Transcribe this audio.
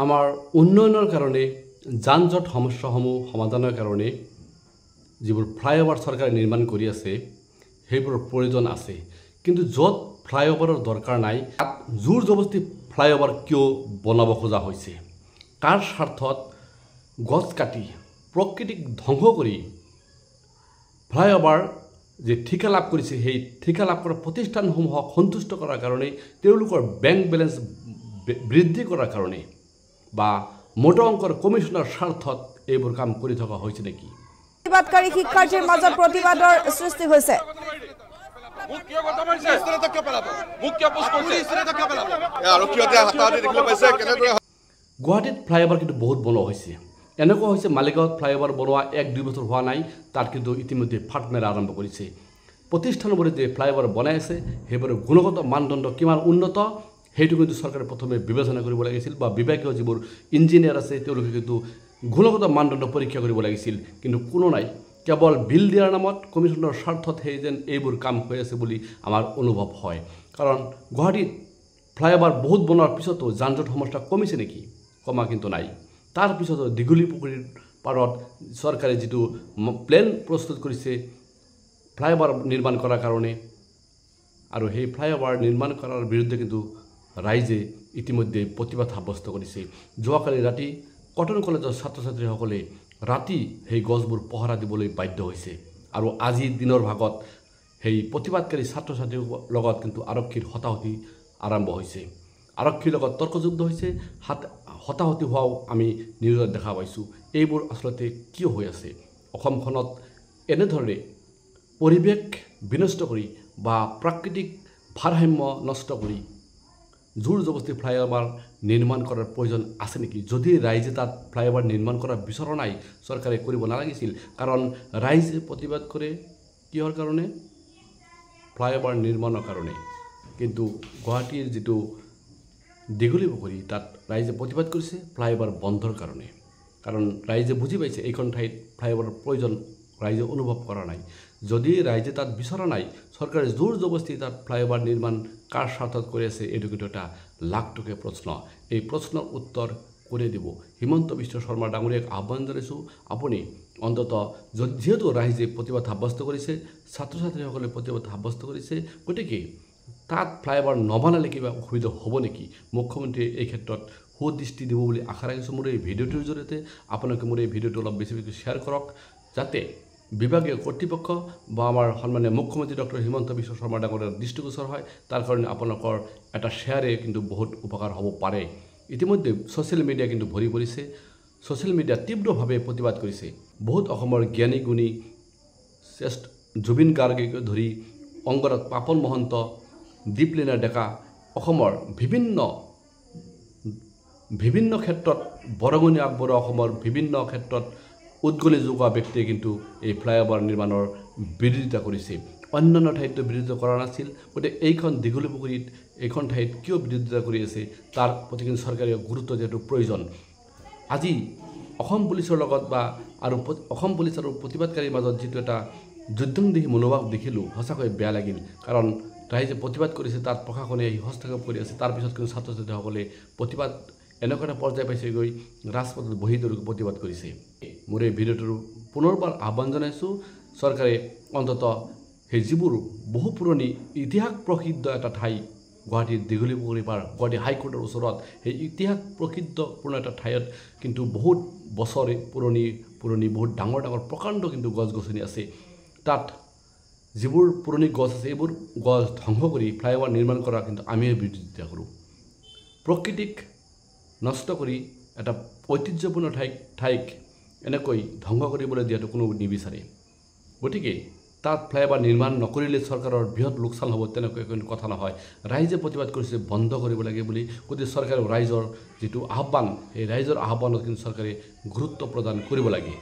আমাৰ উন্নয়নৰ কাৰণে যান-জঁট সমস্যাসমূহ সমাধানৰ কাৰণে যিবোৰ ফ্লাইঅভাৰ চৰকাৰে নিৰ্মাণ কৰি আছে সেইবোৰৰ প্ৰয়োজন আছে, কিন্তু য'ত ফ্লাইঅভাৰৰ দৰকাৰ নাই তাত জোৰ জবস্তি ফ্লাইঅভাৰ কিয় বনাব খোজা হৈছে? কাৰ স্বাৰ্থত গছ কাটি প্ৰকৃতিক ধ্বংস কৰি ফ্লাইঅভাৰ যে ঠিকা লাভ কৰিছে সেই ঠিকা লাভ কৰা প্ৰতিষ্ঠানসমূহক সন্তুষ্ট কৰাৰ কাৰণে, তেওঁলোকৰ বেংক বেলেঞ্চ বৃদ্ধি কৰাৰ কাৰণে বা মোটা অংকৰ কমিশনৰ স্বাৰ্থত এইবোৰ কাম কৰি থকা হৈছে নেকি? প্ৰতিবাদকাৰী শিক্ষাৰ্থীৰ মাজত প্ৰতিবাদৰ সৃষ্টি হৈছে। গুৱাহাটীত ফ্লাইঅভাৰ কিন্তু বহুত বনোৱা হৈছে। এনেকুৱা হৈছে মালিগাঁৱত ফ্লাইঅভাৰ বনোৱা 1-2 বছৰ হোৱা নাই, তাত কিন্তু ইতিমধ্যে ফাট মেৰা আৰম্ভ কৰিছে। প্ৰতিষ্ঠানবোৰে যে ফ্লাইঅভাৰ বনাই আছে সেইবোৰৰ গুণগত মানদণ্ড কিমান উন্নত সেইটো কিন্তু চৰকাৰে প্ৰথমে বিবেচনা কৰিব লাগিছিল, বা বিভাগীয় যিবোৰ ইঞ্জিনিয়াৰ আছে তেওঁলোকে কিন্তু গুণগত মানদণ্ড পৰীক্ষা কৰিব লাগিছিল, কিন্তু কোনো নাই। কেৱল বিল দিয়াৰ নামত কমিশনৰ স্বাৰ্থত সেই যেন এইবোৰ কাম হৈ আছে বুলি আমাৰ অনুভৱ হয়। কাৰণ গুৱাহাটীত ফ্লাইঅভাৰ বহুত বনোৱাৰ পিছতো যান-জঁট সমস্যা কমিছে নেকি? কমা কিন্তু নাই। তাৰ পিছতো দীঘলী পুখুৰীৰ পাৰত চৰকাৰে যিটো প্লেন প্ৰস্তুত কৰিছে ফ্লাইঅভাৰ নিৰ্মাণ কৰাৰ কাৰণে, আৰু সেই ফ্লাইঅভাৰ নিৰ্মাণ কৰাৰ বিৰুদ্ধে কিন্তু ৰাইজে ইতিমধ্যে প্ৰতিবাদ সাব্যস্ত কৰিছে। যোৱাকালি ৰাতি কটন কলেজৰ ছাত্ৰ ছাত্ৰীসকলে ৰাতি সেই গছবোৰ পহৰা দিবলৈ বাধ্য হৈছে, আৰু আজি দিনৰ ভাগত সেই প্ৰতিবাদকাৰী ছাত্ৰ ছাত্ৰীৰ লগত কিন্তু আৰক্ষীৰ হতাহতি আৰম্ভ হৈছে। আৰক্ষীৰ লগত তৰ্কযুদ্ধ হৈছে, হতাহতি হোৱাও আমি নিউজত দেখা পাইছোঁ। এইবোৰ আচলতে কিয় হৈ আছে? অসমখনত এনেধৰণে পৰিৱেশ বিনষ্ট কৰি বা প্ৰাকৃতিক ভাৰসাম্য নষ্ট কৰি জোৰ জবস্তি ফ্লাইঅভাৰ নিৰ্মাণ কৰাৰ প্ৰয়োজন আছে নেকি? যদি ৰাইজে তাত ফ্লাইঅভাৰ নিৰ্মাণ কৰাৰ বিচৰা নাই, চৰকাৰে কৰিব নালাগিছিল। কাৰণ ৰাইজে প্ৰতিবাদ কৰে কিহৰ কাৰণে? ফ্লাইঅভাৰ নিৰ্মাণৰ কাৰণে। কিন্তু গুৱাহাটীৰ যিটো দীঘলী পুখুৰী তাত ৰাইজে প্ৰতিবাদ কৰিছে ফ্লাইঅভাৰ বন্ধৰ কাৰণে। কাৰণ ৰাইজে বুজি পাইছে এইখন ঠাইত ফ্লাইঅভাৰৰ প্ৰয়োজন ৰাইজে অনুভৱ কৰা নাই। যদি ৰাইজে তাত বিচৰা নাই, চৰকাৰে জোৰ জবস্তি তাত ফ্লাইঅভাৰ নিৰ্মাণ কাৰ স্বাৰ্থত কৰি আছে, এইটো কিন্তু এটা লাখটকীয়া প্ৰশ্ন। এই প্ৰশ্নৰ উত্তৰ কোনে দিব? হিমন্ত বিশ্ব শৰ্মা ডাঙৰীয়াক আহ্বান জনাইছোঁ, আপুনি অন্ততঃ যিহেতু ৰাইজে প্ৰতিবাদ সাব্যস্ত কৰিছে, ছাত্ৰ ছাত্ৰীসকলে প্ৰতিবাদ সাব্যস্ত কৰিছে, গতিকে তাত ফ্লাইঅভাৰ নবনালে কিবা অসুবিধা হ'ব নেকি? মুখ্যমন্ত্ৰীয়ে এই ক্ষেত্ৰত সুদৃষ্টি দিব বুলি আশা ৰাখিছোঁ। মোৰ এই ভিডিঅ'টোৰ জৰিয়তে আপোনালোকে মোৰ এই ভিডিঅ'টো অলপ বেছি শ্বেয়াৰ কৰক, যাতে বিভাগীয় কৰ্তৃপক্ষ বা আমাৰ সন্মানীয় মুখ্যমন্ত্ৰী ডক্টৰ হিমন্ত বিশ্ব শৰ্মা ডাঙৰীয়াৰ দৃষ্টিগোচৰ হয়। তাৰ কাৰণে আপোনালোকৰ এটা শ্বেয়াৰে কিন্তু বহুত উপকাৰ হ'ব পাৰে। ইতিমধ্যে ছ'চিয়েল মিডিয়া কিন্তু ভৰি পৰিছে। ছ'চিয়েল মিডিয়া তীব্ৰভাৱে প্ৰতিবাদ কৰিছে। বহুত অসমৰ জ্ঞানী গুণী শ্ৰেষ্ঠ জুবিন গাৰ্গকে ধৰি অংগৰাগ পাপন মহন্ত, দীপলীনা ডেকা, অসমৰ বিভিন্ন ক্ষেত্ৰত বৰঙণি আগবঢ়োৱা অসমৰ বিভিন্ন ক্ষেত্ৰত উদ্গনি যোগোৱা ব্যক্তিয়ে কিন্তু এই ফ্লাইঅভাৰ নিৰ্মাণৰ বিৰোধিতা কৰিছে। অন্যান্য ঠাইতো বিৰোধিতা কৰা নাছিল। গতিকে এইখন দীঘলী পুখুৰীত এইখন ঠাইত কিয় বিৰোধিতা কৰি আছে তাৰ প্ৰতি কিন্তু চৰকাৰে গুৰুত্ব দিয়াটো প্ৰয়োজন। আজি অসম পুলিচৰ লগত আৰু অসম পুলিচ আৰু প্ৰতিবাদকাৰীৰ মাজত যিটো এটা যুদ্ধংদেহী মনোভাৱ দেখিলোঁ, সঁচাকৈ বেয়া লাগিল। কাৰণ ৰাইজে প্ৰতিবাদ কৰিছে, তাত প্ৰশাসনে হস্তক্ষেপ কৰি আছে। তাৰপিছত কিন্তু ছাত্ৰ ছাত্ৰীসকলে প্ৰতিবাদ এনেকুৱা এটা পৰ্যায় পাইছেগৈ, ৰাজপথত বহি তেওঁলোকে প্ৰতিবাদ কৰিছে। মোৰ এই ভিডিঅ'টোৰ পুনৰবাৰ আহ্বান জনাইছোঁ, চৰকাৰে অন্ততঃ সেই যিবোৰ বহু পুৰণি ইতিহাস প্ৰসিদ্ধ এটা ঠাই, গুৱাহাটীৰ দীঘলী পুখুৰী পাৰ, গুৱাহাটী হাইকোৰ্টৰ ওচৰত, সেই ইতিহাস প্ৰসিদ্ধপূৰ্ণ এটা ঠাইত কিন্তু বহুত বছৰে পুৰণি বহুত ডাঙৰ প্ৰকাণ্ড কিন্তু গছ গছনি আছে। তাত যিবোৰ পুৰণি গছ আছে এইবোৰ গছ ধ্বংস কৰি ফ্লাইঅভাৰ নিৰ্মাণ কৰা কিন্তু আমিয়ে বিৰোধিতা কৰোঁ। প্ৰকৃতিক নষ্ট কৰি এটা ঐতিহ্যপূৰ্ণ ঠাইক এনেকৈ ধ্বংস কৰিবলৈ দিয়াটো কোনো নিবিচাৰে। গতিকে তাত ফ্লাইঅভাৰ নিৰ্মাণ নকৰিলে চৰকাৰৰ বৃহৎ লোকচান হ'ব, তেনেকৈ কোনো কথা নহয়। ৰাইজে প্ৰতিবাদ কৰিছে বন্ধ কৰিব লাগে বুলি। গতিকে চৰকাৰে ৰাইজৰ যিটো আহ্বান, সেই ৰাইজৰ আহ্বানত কিন্তু চৰকাৰে গুৰুত্ব প্ৰদান কৰিব লাগে।